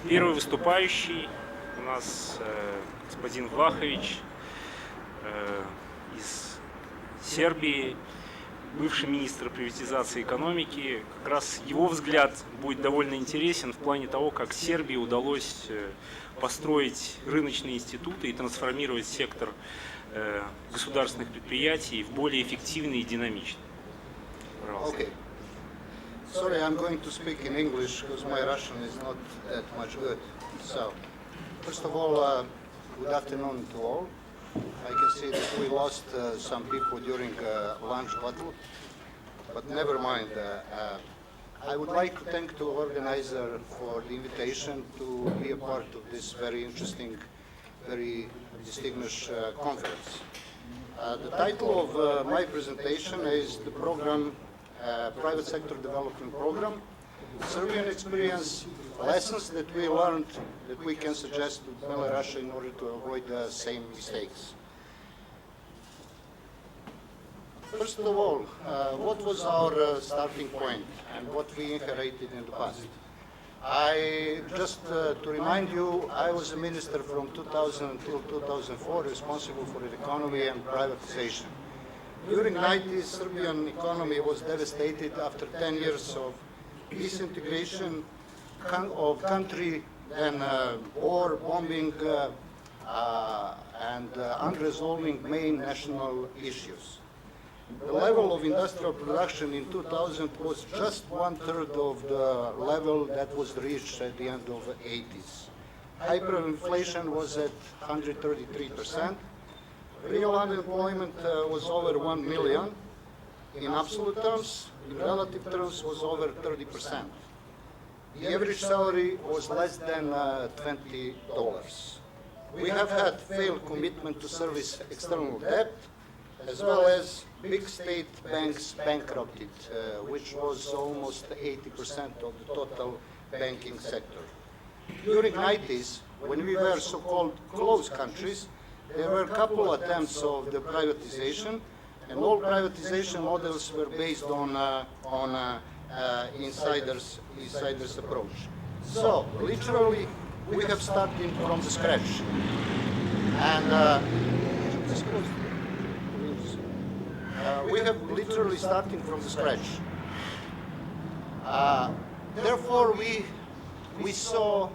Первый выступающий у нас господин Влахович из Сербии, бывший министр приватизации и экономики. Как раз его взгляд будет довольно интересен в плане того, как Сербии удалось построить рыночные институты и трансформировать сектор государственных предприятий в более эффективный и динамичный. Okay. Sorry, I'm going to speak in English because my Russian is not that much good. So, first of all, good afternoon to all. I can see that we lost some people during lunch battle, but never mind. I would like to thank the organizer for the invitation to be a part of this very interesting, very distinguished conference. The title of my presentation is the program, Private Sector Development Program, Serbian Experience, Lessons that we learned that we can suggest to Belarus in order to avoid the same mistakes. First of all, what was our starting point and what we inherited in the past? Just to remind you, I was a minister from 2000 until 2004, responsible for the economy and privatization. During the 90s, Serbian economy was devastated after 10 years of disintegration of country, then war, bombing, and unresolving main national issues. The level of industrial production in 2000 was just 1/3 of the level that was reached at the end of the 80s. Hyperinflation was at 133%. Real unemployment was over 1 million. In absolute terms, in relative terms, was over 30%. The average salary was less than $20. We have had failed commitment to service external debt, as well as big state banks bankrupted, which was almost 80% of the total banking sector. During the 90s, when we were so-called closed countries, there were a couple attempts of the privatization, and all privatization models were based on insiders approach. So, literally, we have started from the scratch. And we have literally starting from the scratch. Therefore, we saw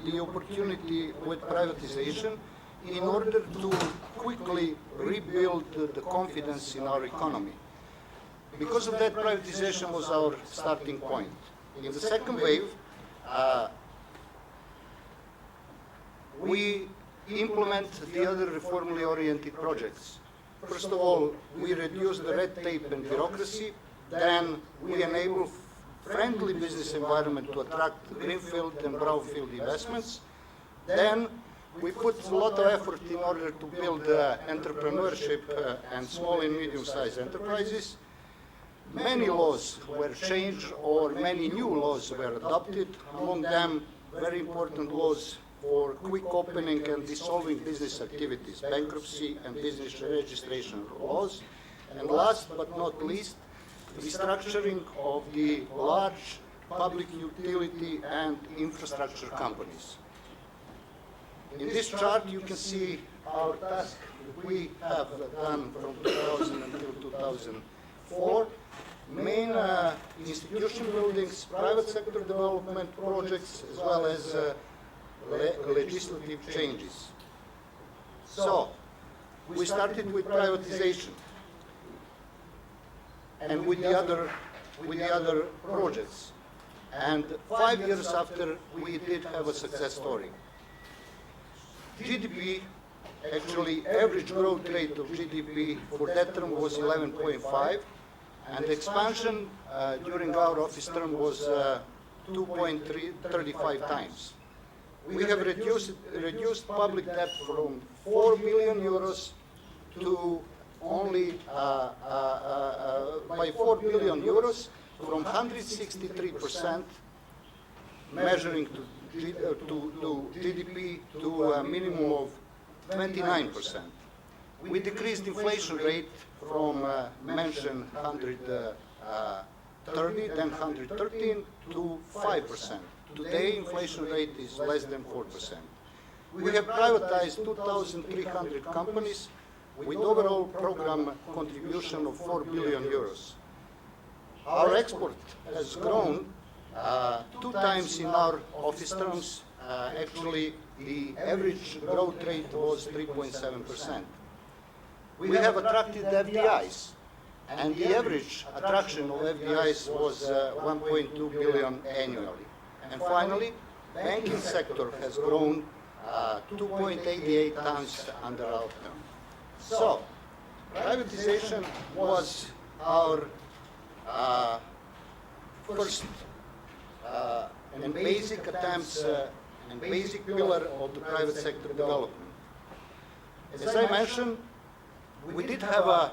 the opportunity with privatization in order to quickly rebuild the confidence in our economy. Because of that, privatization was our starting point. In the second wave, we implement the other reformally oriented projects. First of all, we reduce the red tape and bureaucracy. Then we enable friendly business environment to attract greenfield and brownfield investments. Then we put a lot of effort in order to build entrepreneurship and small and medium-sized enterprises. Many laws were changed or many new laws were adopted. Among them, very important laws for quick opening and dissolving business activities, bankruptcy and business registration laws. And last but not least, restructuring of the large public utility and infrastructure companies. In this chart, you can see our task that we have done from 2000 until 2004. Main institution buildings, private sector development projects, as well as legislative changes. So, we started with privatization and with the other projects. And 5 years after, we did have a success story. GDP, actually, average growth rate of GDP for that term was 11.5, and the expansion during our office term was 2.35 times. We have reduced public debt from 4 billion euros to only by 4 billion euros from 163% measuring to GDP to a minimum of 29%. We decreased inflation rate from mentioned 130, then 113 to 5%. Today, inflation rate is less than 4%. We have privatized 2,300 companies with overall program contribution of 4 billion euros. Our export has grown 2 times in our office terms. Actually, the average growth rate was 3.7%. We have attracted FDIs, and the average attraction of FDIs was 1.2 billion annually. And finally, banking sector has grown 2.88 times under our term. So, privatization was our first and basic attempts and basic pillar of the private sector development. As I mentioned, we did have a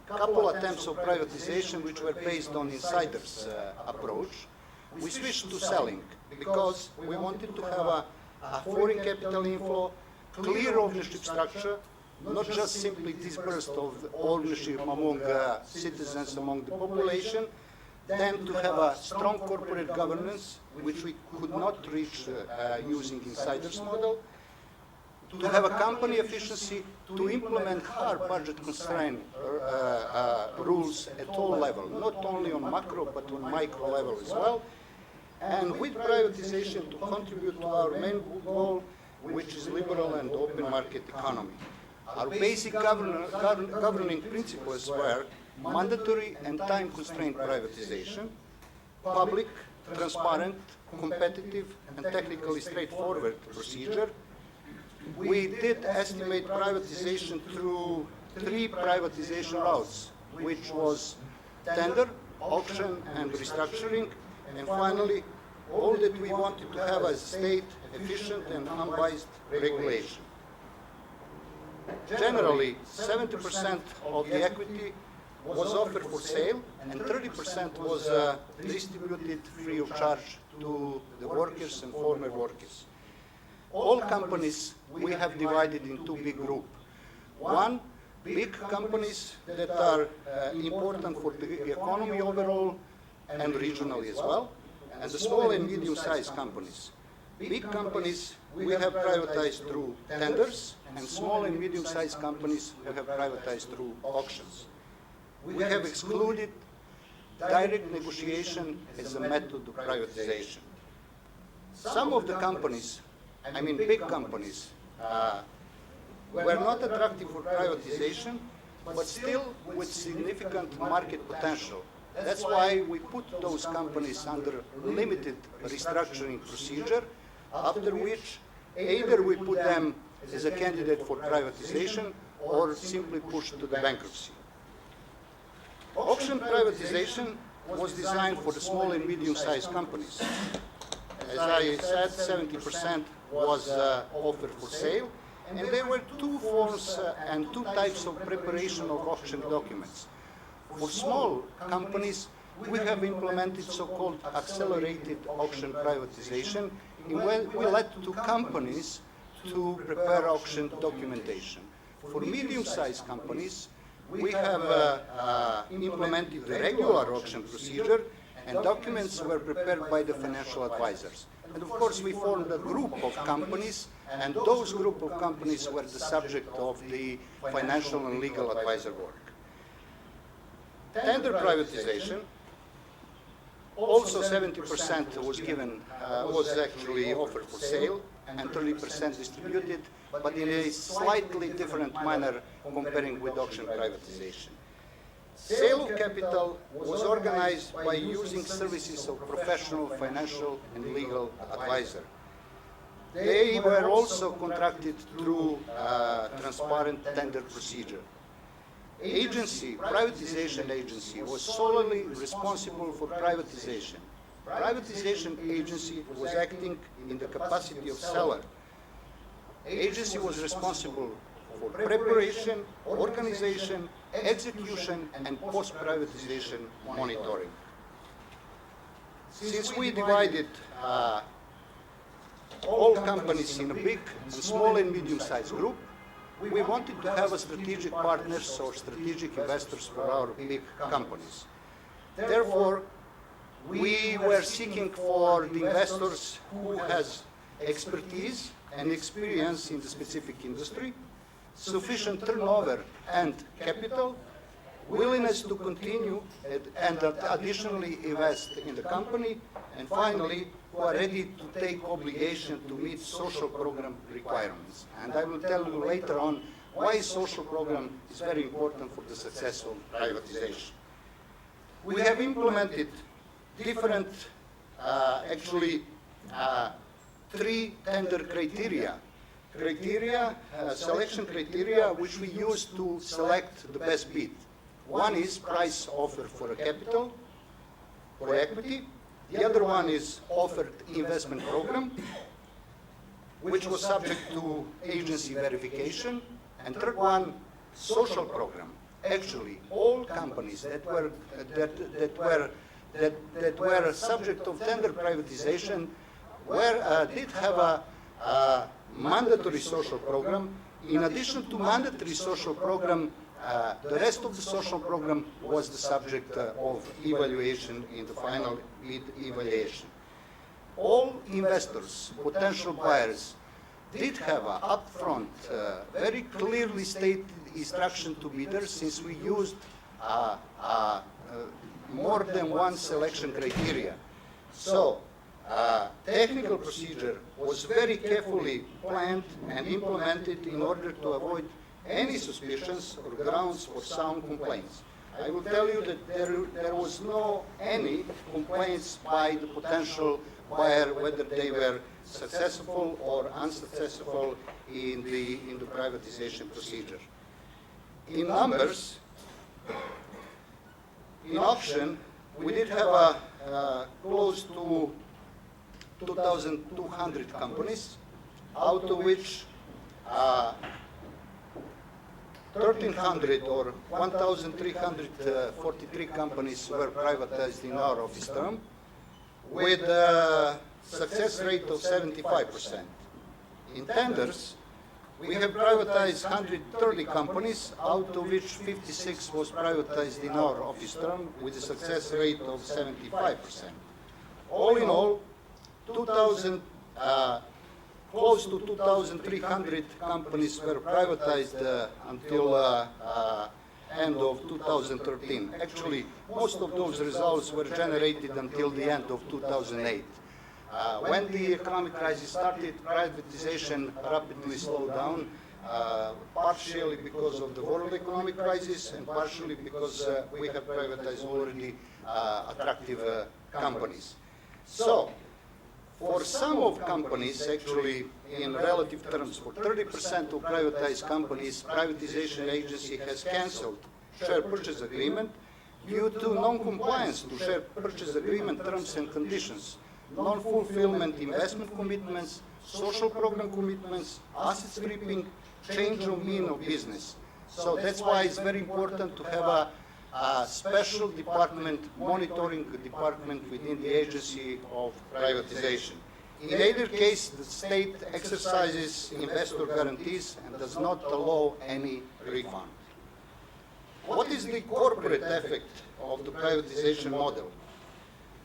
couple attempts of privatization which were based on insiders' approach. We switched to selling because we wanted to have a foreign capital inflow, clear ownership structure, not just simply dispersed of ownership among citizens, among the population, then to have a strong corporate governance, which we could not reach using insiders model, to have a company efficiency, to implement hard budget constraint rules at all levels, not only on macro but on micro level as well, and with privatization to contribute to our main goal, which is liberal and open market economy. Our basic governing principles were mandatory and time-constrained privatization, public, transparent, competitive, and technically straightforward procedure. We did estimate privatization through 3 privatization routes, which was tender, auction, and restructuring, and finally, all that we wanted to have as state efficient and unbiased regulation. Generally, 70% of the equity was offered for sale, and 30% was distributed free of charge to the workers and former workers. All companies we have divided in 2 big groups. One, big companies that are important for the economy overall and regionally as well, and the small and medium-sized companies. Big companies we have privatized through tenders, and small and medium-sized companies we have privatized through auctions. We have excluded direct negotiation as a method of privatization. Some of the companies, I mean big companies, were not attractive for privatization, but still with significant market potential. That's why we put those companies under limited restructuring procedure, after which either we put them as a candidate for privatization or simply pushed to the bankruptcy. Auction privatization was designed for the small and medium-sized companies. As I said, 70% was offered for sale, and there were 2 forms and 2 types of preparation of auction documents. For small companies, we have implemented so-called accelerated auction privatization, in where we let 2 companies to prepare auction documentation. For medium-sized companies, we have implemented the regular auction procedure, and documents were prepared by the financial advisors. And of course, we formed a group of companies, and those group of companies were the subject of the financial and legal advisor work. Tender privatization, also 70% was actually offered for sale, and 30% distributed, but in a slightly different manner comparing with auction privatization. Sale of capital was organized by using services of professional, financial, and legal advisor. They were also contracted through transparent tender procedure. Privatization agency was solely responsible for privatization. Privatization agency was acting in the capacity of seller. Agency was responsible for preparation, organization, execution, and post-privatization monitoring. Since we divided all companies in a big and small and medium-sized group, we wanted to have a strategic partners or strategic investors for our big companies. Therefore, we were seeking for the investors who has expertise and experience in the specific industry, sufficient turnover and capital, willingness to continue and additionally invest in the company, and finally, who are ready to take obligation to meet social program requirements. And I will tell you later on why social program is very important for the successful privatization. We have implemented different, three tender criteria. Selection criteria which we use to select the best bid. One is price offer for a capital, for equity. The other one is offered investment program, which was subject to agency verification. And third one, social program. Actually, all companies that were subject of tender privatization did have a mandatory social program. In addition to mandatory social program, the rest of the social program was the subject of evaluation in the final bid evaluation. All investors, potential buyers, did have an upfront, very clearly stated instruction to bidders, since we used more than one selection criteria. So, technical procedure was very carefully planned and implemented in order to avoid any suspicions or grounds for sound complaints. I will tell you that there was no any complaints by the potential buyer, whether they were successful or unsuccessful in the privatization procedure. In numbers, in auction, we did have close to 2,200 companies, out of which 1,300 or 1,343 companies were privatized in our office term, with a success rate of 75%. In tenders, we have privatized 130 companies, out of which 56 was privatized in our office term, with a success rate of 75%. All in all, close to 2,300 companies were privatized until end of 2013. Actually, most of those results were generated until the end of 2008. When the economic crisis started, privatization rapidly slowed down, partially because of the world economic crisis and partially because we have privatized already attractive companies. So, for some of companies, actually, in relative terms, for 30% of privatized companies, privatization agency has canceled share purchase agreement due to non-compliance to share purchase agreement terms and conditions, non-fulfillment investment commitments, social program commitments, asset stripping, change of mean of business. So that's why it's very important to have a special department, monitoring department within the agency of privatization. In either case, the state exercises investor guarantees and does not allow any refund. What is the corporate effect of the privatization model?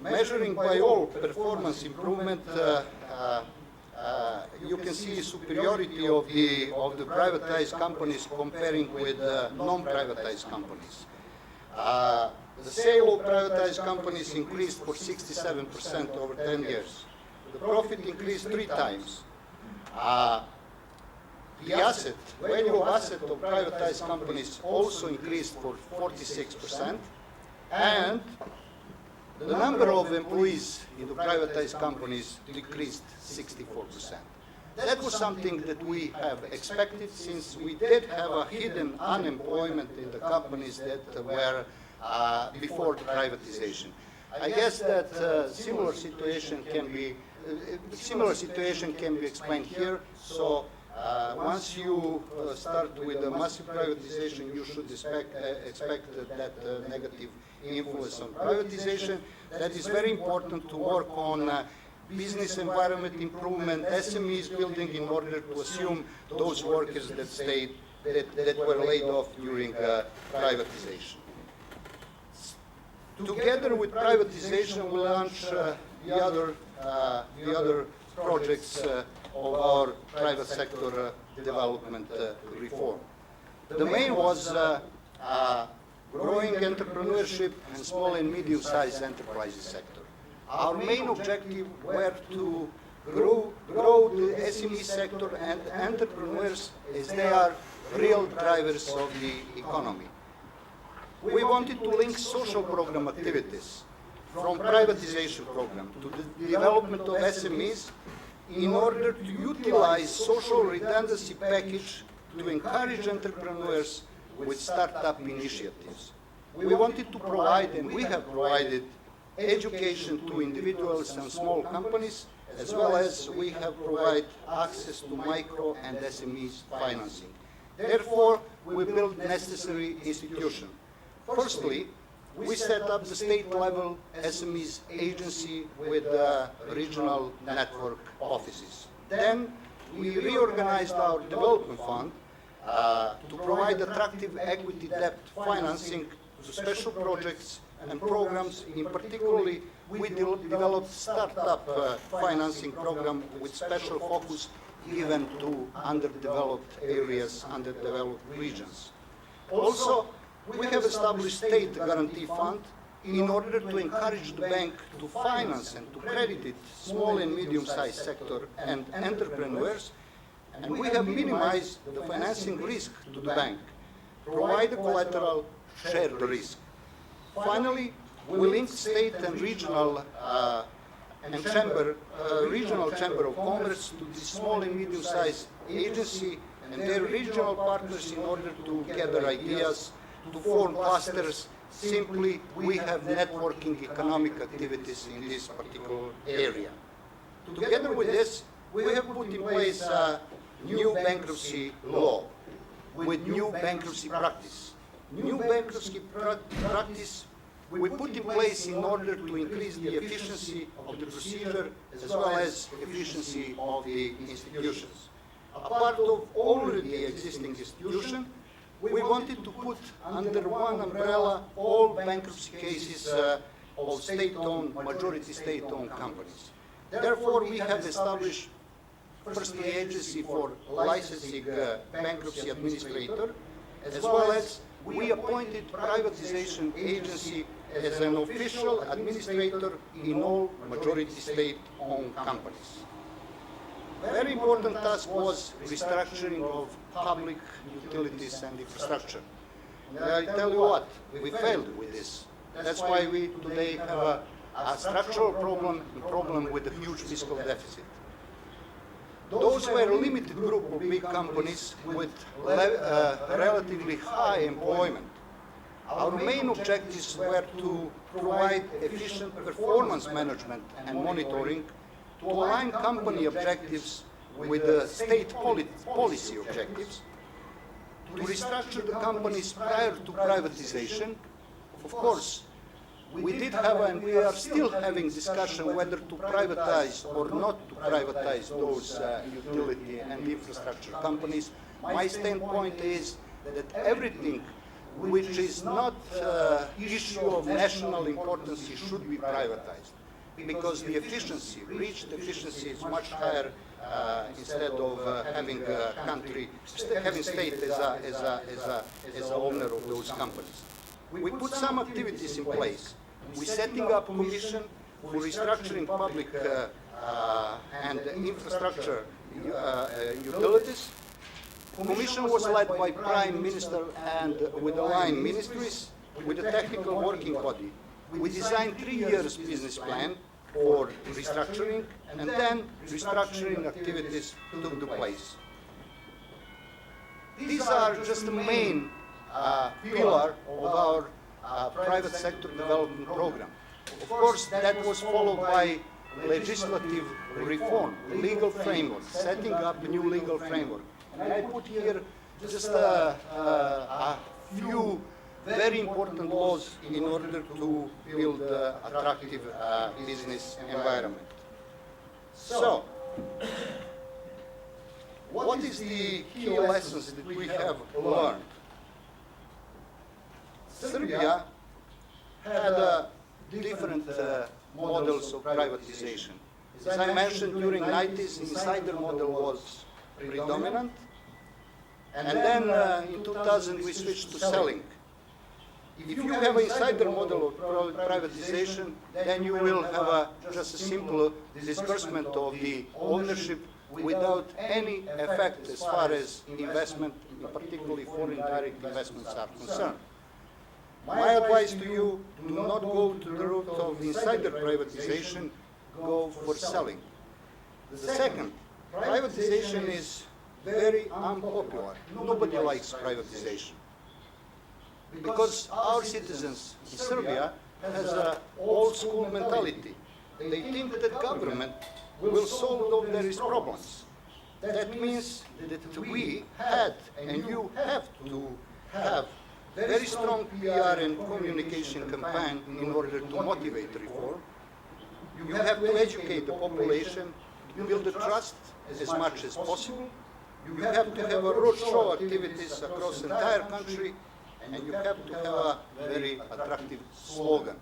Measuring by all performance improvement, you can see superiority of the privatized companies comparing with non-privatized companies. The sale of privatized companies increased for 67% over 10 years. The profit increased 3 times. The value of asset of privatized companies also increased for 46%, and the number of employees in the privatized companies decreased 64%. That was something that we have expected, since we did have a hidden unemployment in the companies that were before the privatization. I guess that similar situation can be explained here. So once you start with a massive privatization, you should expect that negative influence on privatization. That is very important to work on business environment improvement, SMEs building, in order to assume those workers that were laid off during privatization. Together with privatization, we launch the other projects of our private sector development reform. The main was growing entrepreneurship and small and medium-sized enterprises sector. Our main objective were to grow the SME sector and entrepreneurs as they are real drivers of the economy. We wanted to link social program activities from privatization program to the development of SMEs in order to utilize social redundancy package to encourage entrepreneurs with startup initiatives. We wanted to provide, and we have provided, education to individuals and small companies, as well as we have provided access to micro and SMEs financing. Therefore, we built necessary institutions. Firstly, we set up the state-level SMEs agency with regional network offices. Then, we reorganized our development fund to provide attractive equity debt financing to special projects and programs. In particular, we developed startup financing program with special focus given to underdeveloped areas, underdeveloped regions. Also, we have established state guarantee fund in order to encourage the bank to finance and to credit small and medium-sized sector and entrepreneurs, and we have minimized the financing risk to the bank, provide the collateral, share the risk. Finally, we linked state and regional regional chamber of commerce to the small and medium-sized agency and their regional partners in order to gather ideas, to form clusters. Simply, we have networking economic activities in this particular area. Together with this, we have put in place a new bankruptcy law with new bankruptcy practice. New bankruptcy practice we put in place in order to increase the efficiency of the procedure as well as efficiency of the institutions. A part of already existing institutions, we wanted to put under one umbrella all bankruptcy cases of state-owned, majority state-owned companies. Therefore, we have established first the agency for licensing bankruptcy administrator, as well as we appointed privatization agency as an official administrator in all majority state-owned companies. Very important task was restructuring of public utilities and infrastructure. And I tell you what, we failed with this. That's why we today have a structural problem with a huge fiscal deficit. Those were a limited group of big companies with relatively high employment. Our main objectives were to provide efficient performance management and monitoring to align company objectives with the state policy objectives, to restructure the companies prior to privatization. Of course, we did have and we are still having discussion whether to privatize or not to privatize those utility and infrastructure companies. My standpoint is that everything which is not issue of national importance should be privatized, because the efficiency, reached efficiency, is much higher instead of having a country, having state as a owner of those companies. We put some activities in place. We're setting up a commission for restructuring public and infrastructure utilities. Commission was led by Prime Minister and with aligned ministries with a technical working body. We designed 3 years business plan for restructuring, and then restructuring activities took place. These are just the main pillar of our private sector development program. Of course, that was followed by legislative reform, legal framework, setting up a new legal framework. And I put here just a few very important laws in order to build an attractive business environment. So, what is the key lessons that we have learned? Serbia had different models of privatization. As I mentioned, during 90s, insider model was predominant. And then in 2000, we switched to selling. If you have an insider model of privatization, then you will have just a simple disbursement of the ownership without any effect as far as investment, particularly foreign direct investments, are concerned. My advice to you, do not go to the route of insider privatization, go for selling. The second, privatization is very unpopular. Nobody likes privatization. Because our citizens in Serbia has an old school mentality. They think that government will solve all their problems. That means that we had and you have to have very strong PR and communication campaign in order to motivate reform. You have to educate the population, build the trust as much as possible. You have to have a roadshow activities across the entire country, and you have to have a very attractive slogan.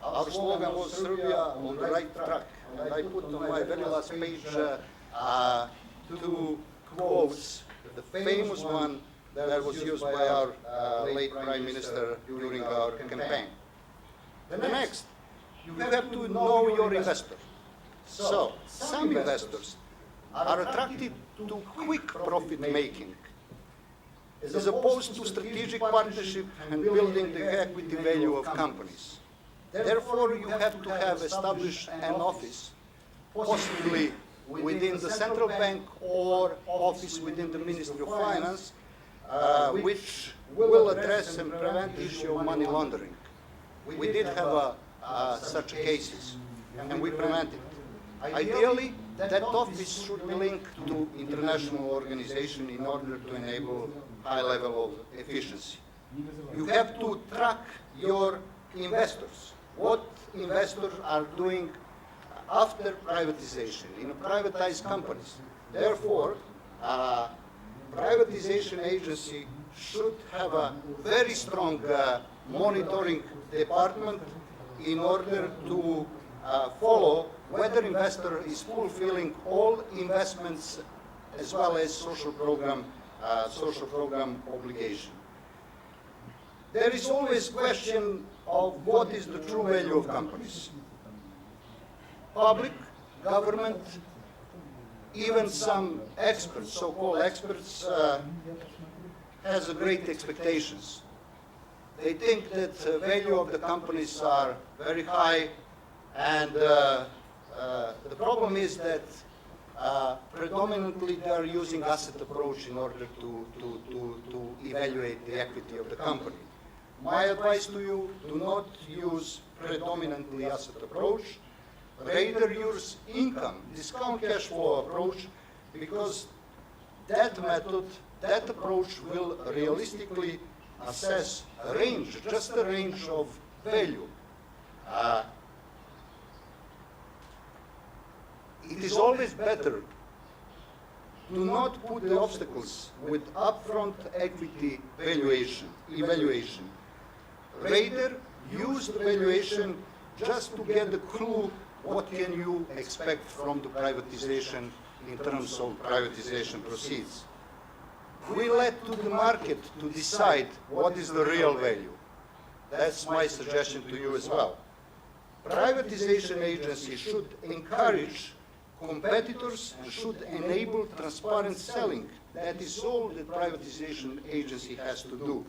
Our slogan was Serbia on the right track. And I put on my very last page two quotes. The famous one that was used by our late Prime Minister during our campaign. The next, you have to know your investor. So, some investors are attracted to quick profit making, as opposed to strategic partnership and building the equity value of companies. Therefore, you have to have established an office, possibly within the central bank or office within the Ministry of Finance, which will address and prevent the issue of money laundering. We did have such cases, and we prevented. Ideally, that office should be linked to international organization in order to enable high level of efficiency. You have to track your investors. What investors are doing after privatization in privatized companies. Therefore, privatization agency should have a very strong monitoring department in order to follow whether investor is fulfilling all investments as well as social program obligation. There is always question of what is the true value of companies. Public, government, even some experts, so-called experts, has great expectations. They think that the value of the companies are very high, and the problem is that predominantly they are using asset approach in order to evaluate the equity of the company. My advice to you, do not use predominantly asset approach, rather use income, discount cash flow approach, because that method, that approach will realistically assess a range, just a range of value. It is always better to not put the obstacles with upfront equity evaluation. Rather, use the valuation just to get the clue what can you expect from the privatization in terms of privatization proceeds. We let to the market to decide what is the real value. That's my suggestion to you as well. Privatization agency should encourage competitors and should enable transparent selling. That is all the privatization agency has to do.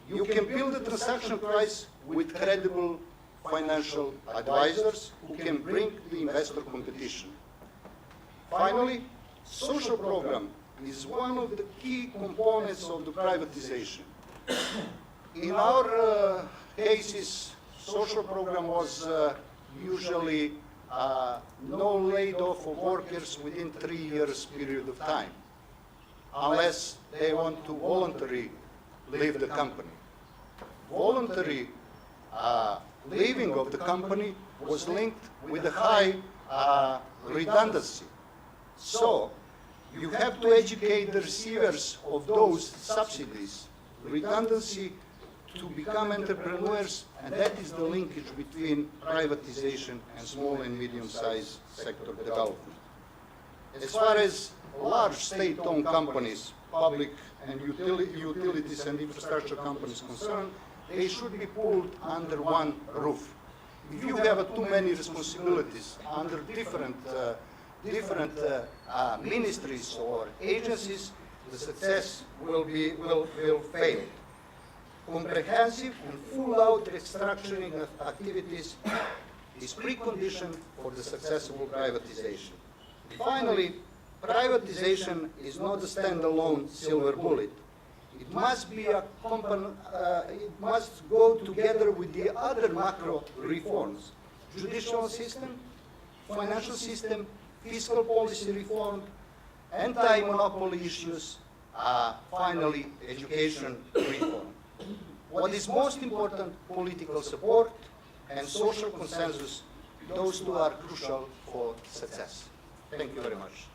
You can build a transaction price with credible financial advisors who can bring the investor competition. Finally, social program is one of the key components of the privatization. In our cases, social program was usually no laid off of workers within 3 years period of time, unless they want to voluntarily leave the company. Voluntary leaving of the company was linked with a high redundancy. So you have to educate the receivers of those subsidies, redundancy, to become entrepreneurs, and that is the linkage between privatization and small and medium-sized sector development. As far as large state-owned companies, public and utilities and infrastructure companies concerned, they should be pulled under one roof. If you have too many responsibilities under different ministries or agencies, the success will fail. Comprehensive and full-out restructuring of activities is precondition for the successful privatization. Finally, privatization is not a standalone silver bullet. It must be it must go together with the other macro reforms: judicial system, financial system, fiscal policy reform, anti-monopoly issues, finally, education reform. What is most important, political support and social consensus. Those two are crucial for success. Thank you very much.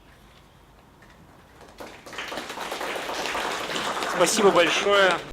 Спасибо большое.